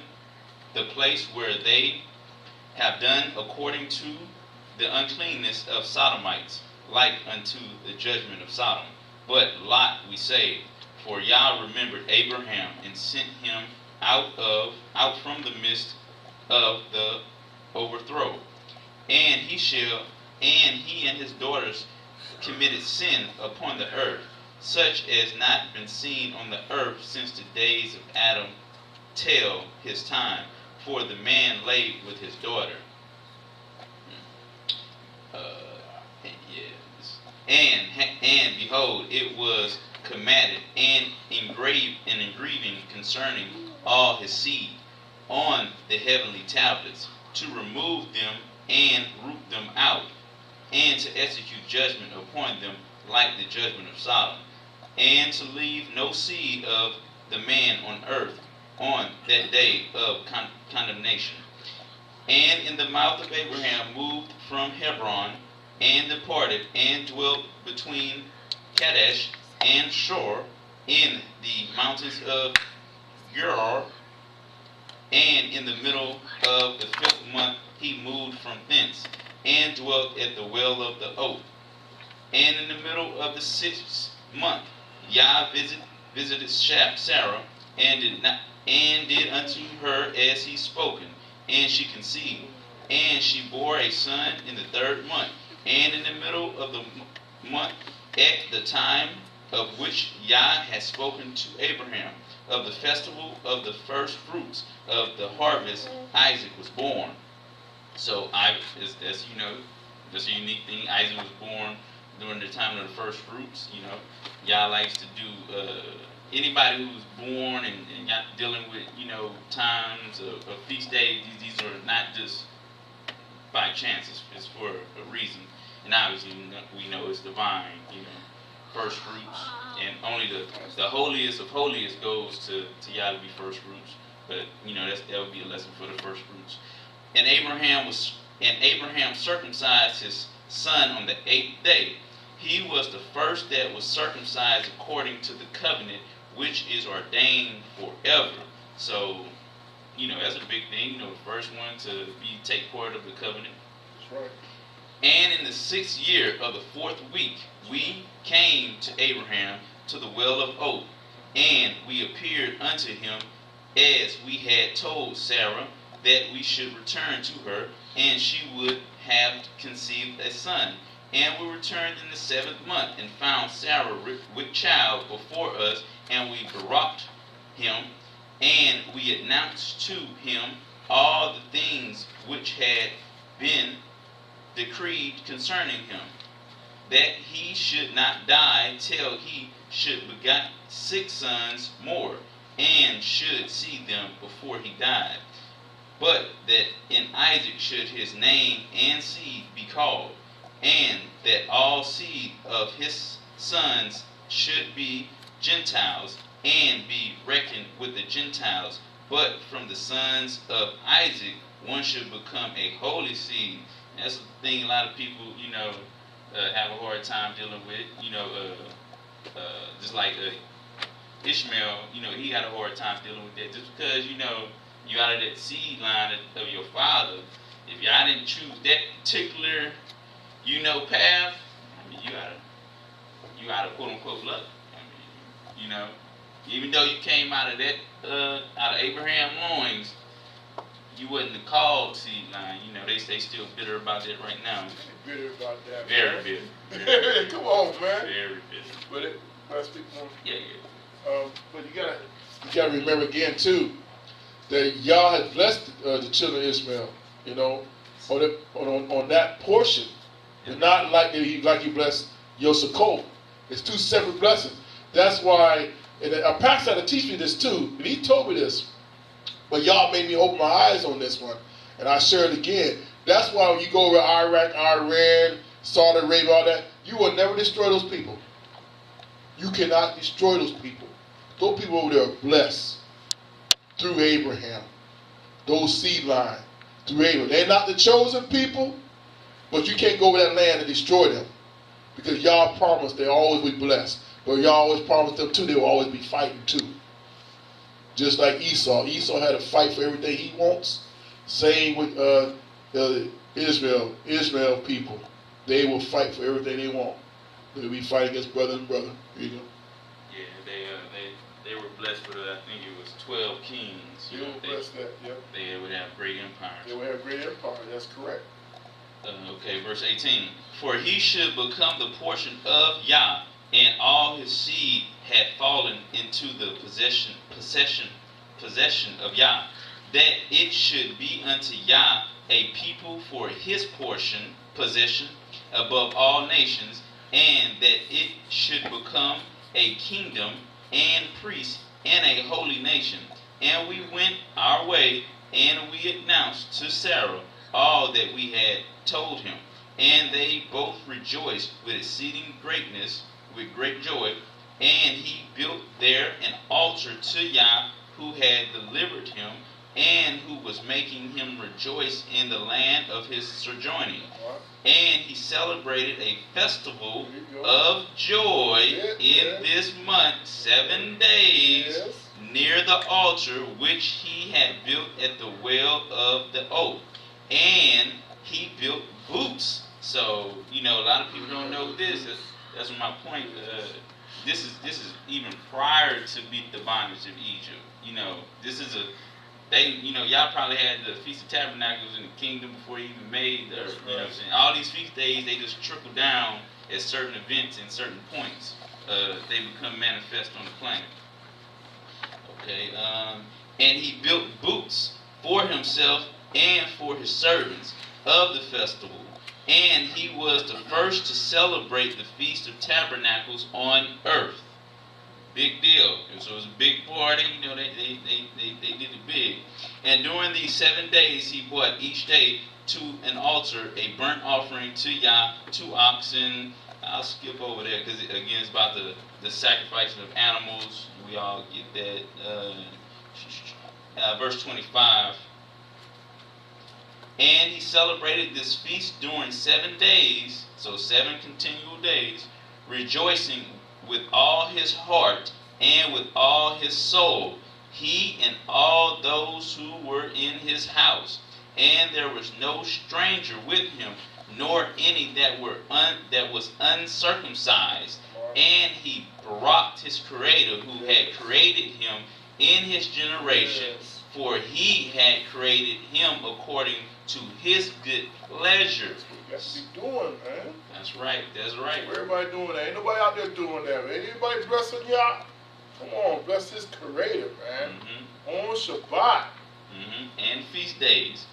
the place where they have done according to the uncleanness of Sodomites, like unto the judgment of Sodom. But Lot we saved, for Yah remembered Abraham and sent him out from the midst of the overthrow. And he and his daughters committed sin upon the earth, such as not been seen on the earth since the days of Adam till his time, for the man laid with his daughter. And behold, it was commanded and engraving concerning all his seed on the heavenly tablets, to remove them and root them out, and to execute judgment upon them like the judgment of Sodom, and to leave no seed of the man on earth on that day of condemnation. And in the mouth of Abraham moved from Hebron, and departed, and dwelt between Kadesh and Shur in the mountains of Gerar. And in the middle of the 5th month he moved from thence, and dwelt at the well of the oak. And in the middle of the 6th month Yah visited Sarah, and did unto her as he spoken, and she conceived, and she bore a son in the 3rd month. And in the middle of the month, at the time of which Yah had spoken to Abraham, of the festival of the first fruits of the harvest, Isaac was born. So that's a unique thing. Isaac was born during the time of the first fruits. Yah likes to do anybody who's born and got dealing with times of feast days. These are not just by chance. It's for a reason. And obviously we know it's divine, first fruits. And only the holiest of holiest goes to Yah to be first fruits. But that would be a lesson for the first fruits. And Abraham circumcised his son on the 8th day. He was the first that was circumcised according to the covenant which is ordained forever. So, that's a big thing. The first one to take part of the covenant. That's right. And in the 6th year of the 4th week, we came to Abraham to the well of oak, and we appeared unto him as we had told Sarah that we should return to her, and she would have conceived a son. And we returned in the 7th month, and found Sarah with child before us, and we baraked him, and we announced to him all the things which had been decreed concerning him. that he should not die till he should begot 6 sons more, and should see them before he died. But that in Isaac should his name and seed be called, and that all seed of his sons should be Gentiles, and be reckoned with the Gentiles. But from the sons of Isaac one should become a holy seed. And that's the thing a lot of people, have a hard time dealing with. Just like Ishmael, he had a hard time dealing with that. Just because, you out of that seed line of your father, if y'all didn't choose that particular, path, you out of quote unquote luck. Even though you came out of that, out of Abraham's loins, you wasn't the called seed line. They still bitter about that right now. Bitter about that. Very man. bitter. Very Come on, man. Very bitter. But I speak more. Yeah. But you gotta remember again too that Yah had blessed the children of Ishmael. On that portion, but not like he blessed Yosakol. It's two separate blessings. That's why, and our pastor had to teach me this too, and he told me this. But Yah made me open my eyes on this one, and I share it again. That's why when you go over Iraq, Iran, Saudi Arabia, all that, you will never destroy those people. You cannot destroy those people. Those people over there are blessed through Abraham. Those seed line through Abraham. They're not the chosen people, but you can't go over that land and destroy them. Because Yah promised they'll always be blessed. But Yah always promised them too, they will always be fighting too. Just like Esau. Esau had to fight for everything he wants. Same with Israel people. They will fight for everything they want. They'll be fighting against brother and brother. Here you go. Yeah, they were blessed with, I think it was 12 kings. They were blessed that, yep. They would have great empires. They would have great empire, that's correct. Okay, verse 18. For he should become the portion of Yah, and all his seed had fallen into the possession of Yah, that it should be unto Yah a people for his possession above all nations, and that it should become a kingdom and priest and a holy nation. And we went our way, and we announced to Sarah all that we had told him. And they both rejoiced with exceeding greatness, with great joy. And he built there an altar to Yah, who had delivered him, and who was making him rejoice in the land of his sojourning. And he celebrated a festival of joy in this month, 7 days, near the altar which he had built at the well of the oak. And he built booths. So, a lot of people don't know this. That's my point. This is even prior to the bondage of Egypt. This is y'all probably had the Feast of Tabernacles in the kingdom before you even made the earth. You know what I'm saying? All these feast days, they just trickle down at certain events and certain points. They become manifest on the planet. Okay, and he built booths for himself and for his servants of the festival. And he was the first to celebrate the Feast of Tabernacles on earth. Big deal. So it was a big party. They did it big. And during these 7 days, he brought each day to an altar a burnt offering to Yah, 2 oxen. I'll skip over there because, again, it's about the sacrificing of animals. We all get that. Verse 25. And he celebrated this feast during 7 days, so 7 continual days, rejoicing with all his heart and with all his soul, he and all those who were in his house. And there was no stranger with him, nor any that was uncircumcised. And he brought his Creator, who had created him in his generation, for he had created him according to his good pleasure. That's what you got to be doing, man. That's right. Everybody doing that. Ain't nobody out there doing that, man. Anybody blessing Yah? Come on, bless his Creator, man. On Shabbat. And feast days.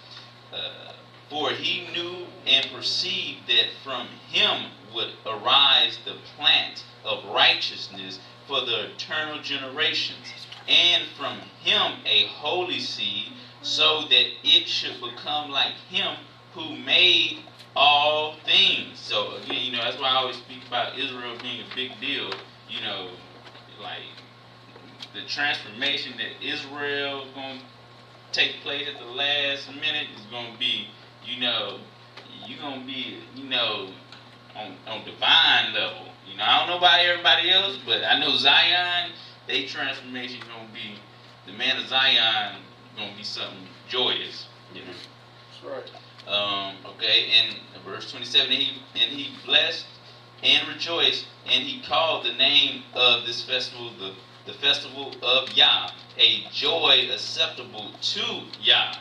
For he knew and perceived that from him would arise the plant of righteousness for the eternal generations, and from him a holy seed, so that it should become like him who made all things. So again, that's why I always speak about Israel being a big deal. Like the transformation that Israel is going to take place at the last minute is going to be, you're going to be, on divine level. I don't know about everybody else, but I know Zion, they transformation going to be, the man of Zion going to be something joyous. That's right. Okay, and verse 27, and he blessed and rejoiced, and he called the name of this festival the festival of Yah, a joy acceptable to Yah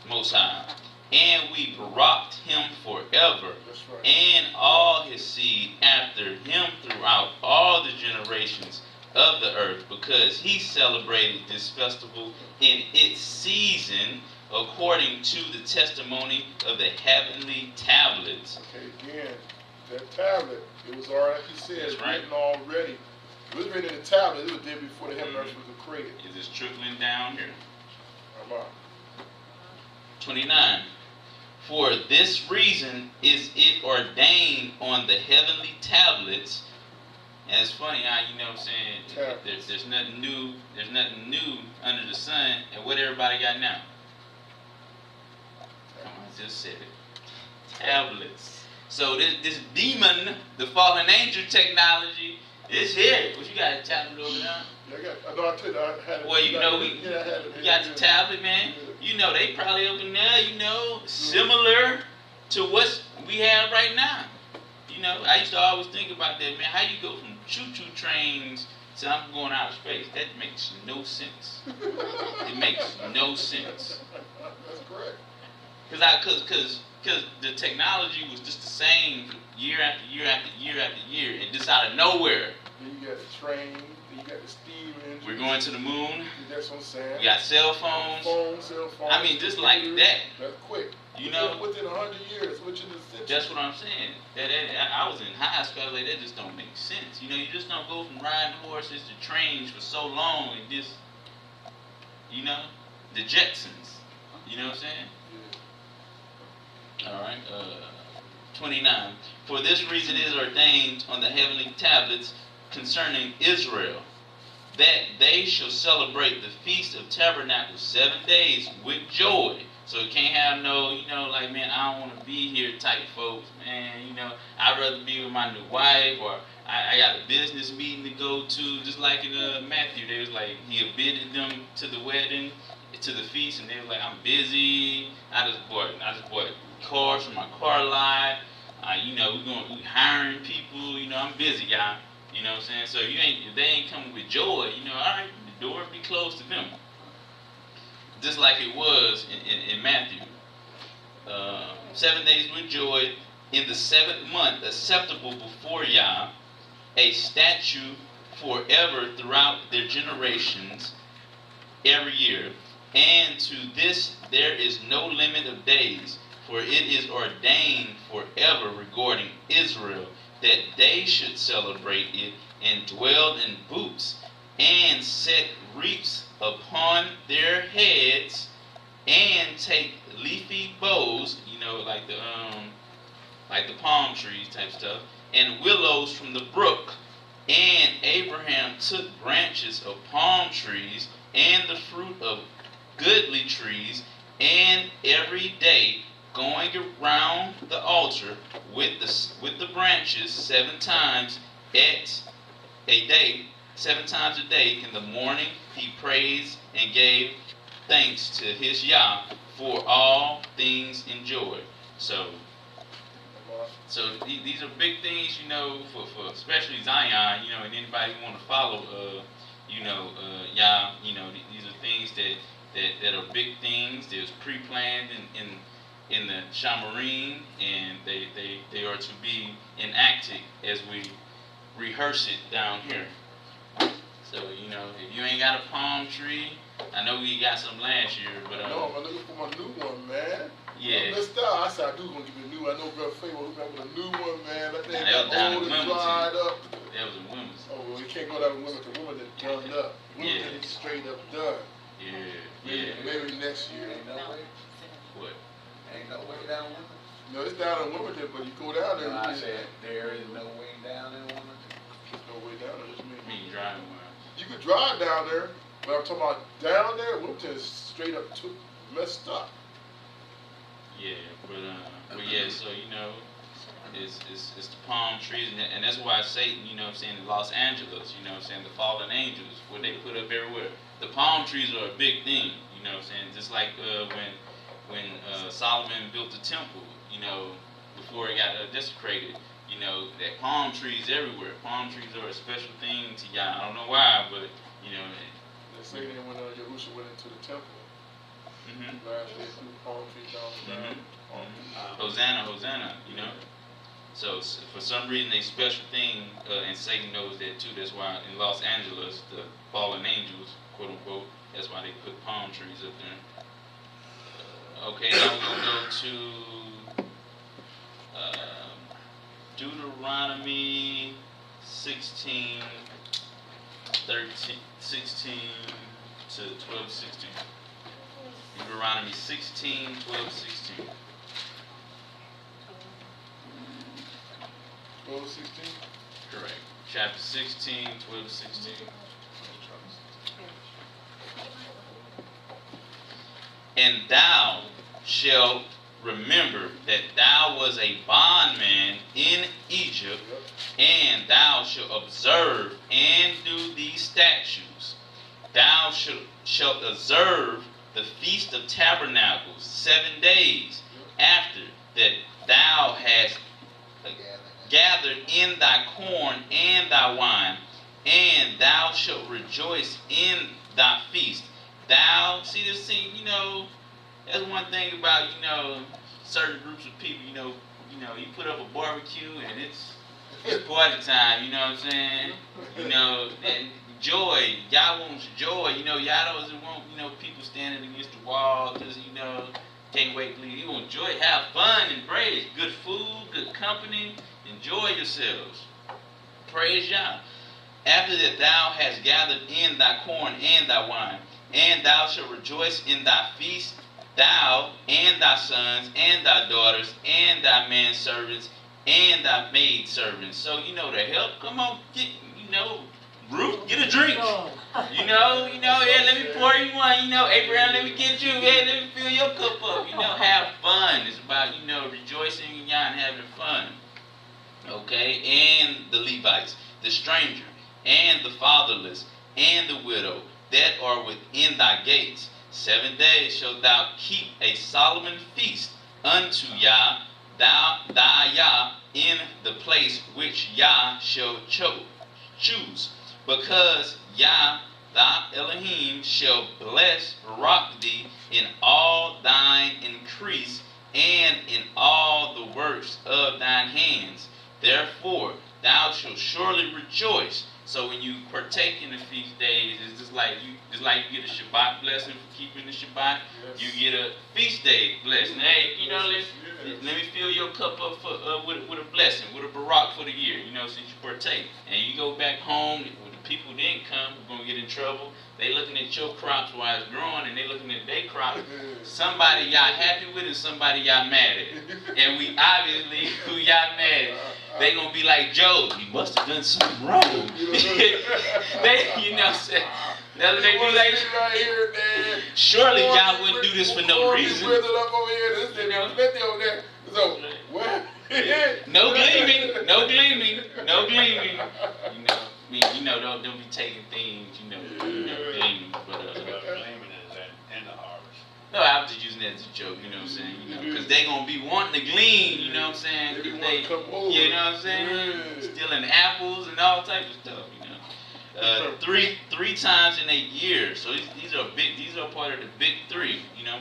Most High. And we rocked him forever, That's right. and all his seed after him throughout all the generations of the earth, because he celebrated this festival in its season, according to the testimony of the heavenly tablets. Okay, again, that tablet, it was already, like you said, That's right. written already. It was written in the tablet. It was there before the heaven and earth was created. It is trickling down here. How about? 29. For this reason is it ordained on the heavenly tablets. And it's funny how, what I'm saying, there's nothing new, under the sun. And what everybody got now? Come on, I just said it. Tablets. So this demon, the fallen angel technology, is here. What you got, a tablet over there? Yeah, I know I told you I had it. Well, I had it. we got the tablet, man. They probably up in there, similar to what we have right now. I used to always think about that, man. How you go from choo-choo trains to I'm going out of space? That makes no sense. It makes no sense. That's correct. Because the technology was just the same year after year after year after year, and just out of nowhere. Then you got the train, then you got the steam engine. We're going to the moon. That's what I'm saying. We got cell phones. Cell phones. I mean, just like that. That's quick. Within 100 years, which is the century. That's what I'm saying. I was in high school, like, that just don't make sense. You just don't go from riding horses to trains for so long and just, the Jetsons. You know what I'm saying? Yeah. All right. 29. For this reason it is ordained on the heavenly tablets concerning Israel, that they shall celebrate the Feast of Tabernacles 7 days with joy. So it can't have no, like, man, I don't want to be here type folks, man. I'd rather be with my new wife, or I got a business meeting to go to, just like in Matthew. They was like, he invited them to the wedding, to the feast, and they was like, I'm busy. I just bought cars from my car lot. We hiring people. I'm busy, y'all. You know what I'm saying? So if they ain't coming with joy, all right, the door be closed to them. Just like it was in Matthew. 7 days with joy, in the 7th month, acceptable before Yah, a statute forever throughout their generations, every year. And to this there is no limit of days, for it is ordained forever regarding Israel, that they should celebrate it, and dwell in booths, and set wreaths upon their heads, and take leafy boughs, like the palm trees type stuff, and willows from the brook. And Abraham took branches of palm trees and the fruit of goodly trees, and every day going around the altar with the branches 7 times a day, 7 times a day. In the morning he praised and gave thanks to his Yah for all things enjoyed. So these are big things, for especially Zion, and anybody who want to follow, Yah, these are things that are big things. There's pre-planned in the Shamarim, and they are to be enacted as we rehearse it down here. So, if you ain't got a palm tree, I know we got some last year, but no, I'm looking for my new one, man. Yeah. Missed out. I said, I do gonna give you a new one. I know Brother Fabian will hook up with a new one, man. That thing That was down got old in and Wilmington. dried up. That was in Wilmington. Oh, well, you can't go down to Wilmington. Wilmington done up. Wilmington is straight up done. Yeah. Maybe next year. Ain't no way. What? Ain't no way down Wilmington. No, it's down in Wilmington, but you go down there. No, I said there is no way down in Wilmington. There's no way down there. What you mean? I mean, driving wise. You can drive down there, but I'm talking about down there. Wilmington is straight up too messed up. Yeah, but yeah, so you know, it's the palm trees, and that's why Satan, you know what I'm saying, in Los Angeles, you know what I'm saying, the fallen angels, what they put up everywhere. The palm trees are a big thing, you know what I'm saying, just like when Solomon built the temple, you know, before it got desecrated, you know, that palm trees everywhere. Palm trees are a special thing to y'all. I don't know why, but you know. They say that when Yahushua went into the temple. Mm-hmm. Last day threw palm trees down the ground. Hosanna, Hosanna, you know. So for some reason, a special thing, and Satan knows that too. That's why in Los Angeles, the fallen angels, quote unquote, that's why they put palm trees up there. Okay, now we're gonna go to Deuteronomy 16 to 12:16. Deuteronomy 16, 12, 16. 12, 16? Correct. Chapter 16, 12, 16. And thou shalt remember that thou was a bondman in Egypt, and thou shalt observe and do these statutes. Thou shalt observe the Feast of Tabernacles 7 days after that thou hast gathered in thy corn and thy wine, and thou shalt rejoice in thy feast. Thou, see this thing, you know, that's one thing about, you know, certain groups of people, you know, you put up a barbecue and it's party time, you know what I'm saying? You know, and joy, y'all wants joy, you know, y'all doesn't want, you know, people standing against the wall, just, you know, can't wait to leave. You want joy, have fun and praise, good food, good company, enjoy yourselves. Praise Yah. After that thou hast gathered in thy corn and thy wine, and thou shalt rejoice in thy feast, thou and thy sons and thy daughters and thy manservants and thy maidservants. So you know the help. Come on, get, you know, Ruth, get a drink. You know, yeah, let me pour you one. You know, Abraham, let me get you. Hey, let me fill your cup up. You know, have fun. It's about, you know, rejoicing in Yah and having fun. Okay, and the Levites, the stranger, and the fatherless, and the widow that are within thy gates. 7 days shalt thou keep a solemn feast unto Yah, thy Yah, in the place which Yah shall choose, because Yah, thy Elohim, shall rock thee in all thine increase and in all the works of thine hands. Therefore thou shalt surely rejoice. So when you partake in the feast days, it's just like you get a Shabbat blessing for keeping the Shabbat. Yes. You get a feast day blessing. Hey, you know, let me fill your cup up for, with a blessing, with a barak for the year. You know, since you partake, and you go back home. When the people didn't come, we're gonna get in trouble. They looking at your crops while it's growing, and they looking at their crop. Somebody y'all happy with, and somebody y'all mad at. And we obviously who y'all mad at. They gonna be like Job. He must have done something wrong. They, you know, say, that's what they be like. Right here, man. Surely y'all wouldn't do this for no reason. Up over here. This thing over there. So what? No gleaming, no gleaming, no gleaming. You know, I mean, you know, don't be taking things, you know, gleaming. But Gleaming is in the harvest. no, I was just using that as a joke. You know what I'm saying? You know, because they gonna be wanting to glean. You know what I'm saying? They If wanna come over. you know what I'm saying? Stealing apples and all types of stuff. You know, three times in a year. So these are big. These are part of the big three. You know.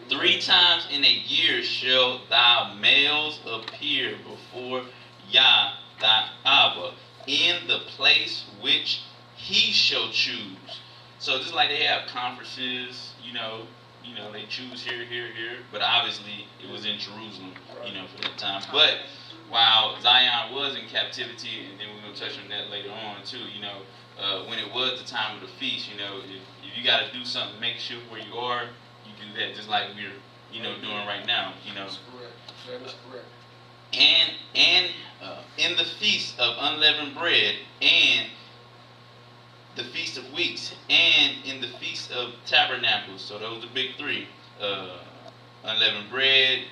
3 times in a year shall thy males appear before Yah thy Abba in the place which he shall choose. So just like they have conferences, you know, you know, they choose here, but obviously it was in Jerusalem, you know, for that time. But while Zion was in captivity, and then we're going to touch on that later on too, you know, when it was the time of the feast, you know, if you got to do something, make sure where you are, you do that, just like we're, you know, doing right now, you know. That's correct. That is correct. And in the feast of unleavened bread, and the feast of weeks, and in the feast of tabernacles. So those are the big three: unleavened bread,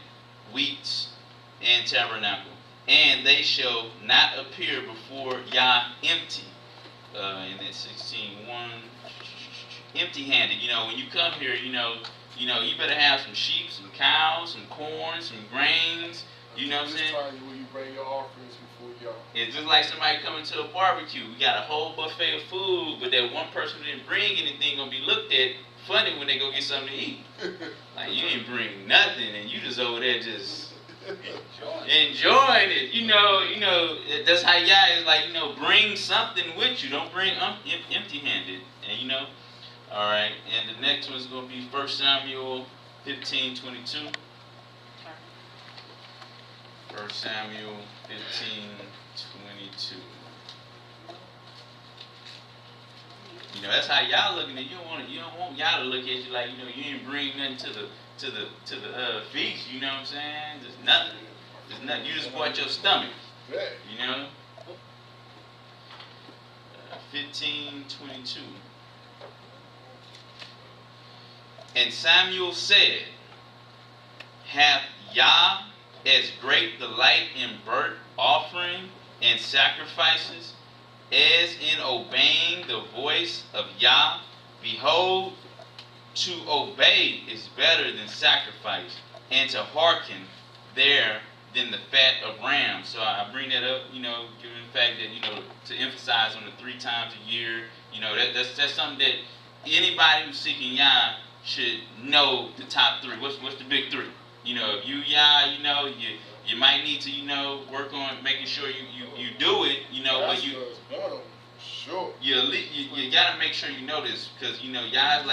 weeks, and tabernacle. And they shall not appear before Yah empty. In that 16:1, empty-handed. You know, when you come here, you know, you better have some sheep, some cows, some corn, some grains. You know what I'm saying? This time when you bring your offerings before y'all. It's just like somebody coming to a barbecue. We got a whole buffet of food, but that one person who didn't bring anything gonna be looked at funny when they go get something to eat. Like, you didn't bring nothing, and you just over there just enjoying it. You know, that's how Yah is like, you know, bring something with you. Don't bring empty-handed. And you know, all right. And the next one's gonna be 1 Samuel 15:22. 1 Samuel 15:22. You know, that's how y'all looking at you. You don't want y'all to look at you like, you know, you didn't bring nothing to the feast. You know what I'm saying? Just nothing. Just nothing. You just bought your stomach. You know. 15:22. And Samuel said, "Hath Yah as great delight in burnt offering and sacrifices as in obeying the voice of Yah? Behold, to obey is better than sacrifice, and to hearken there than the fat of rams." So I bring that up, you know, given the fact that, you know, to emphasize on the 3 times a year, you know, that's something that anybody who's seeking Yah should know. The top 3. What's the big 3? You know, if you Yah, you know, you might need to, you know, work on making sure you do it, you know, but you sure. You gotta make sure you know this, because, you know, Yah is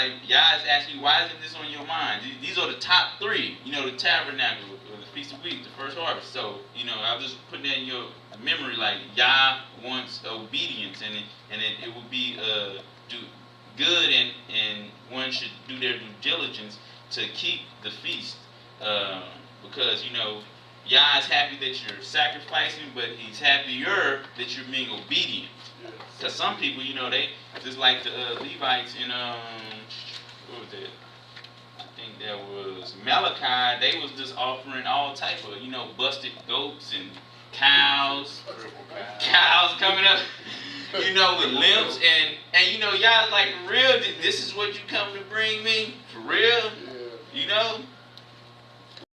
asking you, why isn't this on your mind? These are the top 3, you know, the tabernacle, the feast of weeks, the first harvest. So, you know, I'll just put that in your memory, like, Yah wants obedience, and it will be good, and one should do their due diligence to keep the feast, because, you know, Yah is happy that you're sacrificing, but He's happier that you're being obedient. Because some people, you know, they just like the Levites in what was that? I think that was Malachi. They was just offering all type of, you know, busted goats and cows coming up, you know, with limps, and you know, Yah's like, for real, this is what you come to bring me, for real, you know.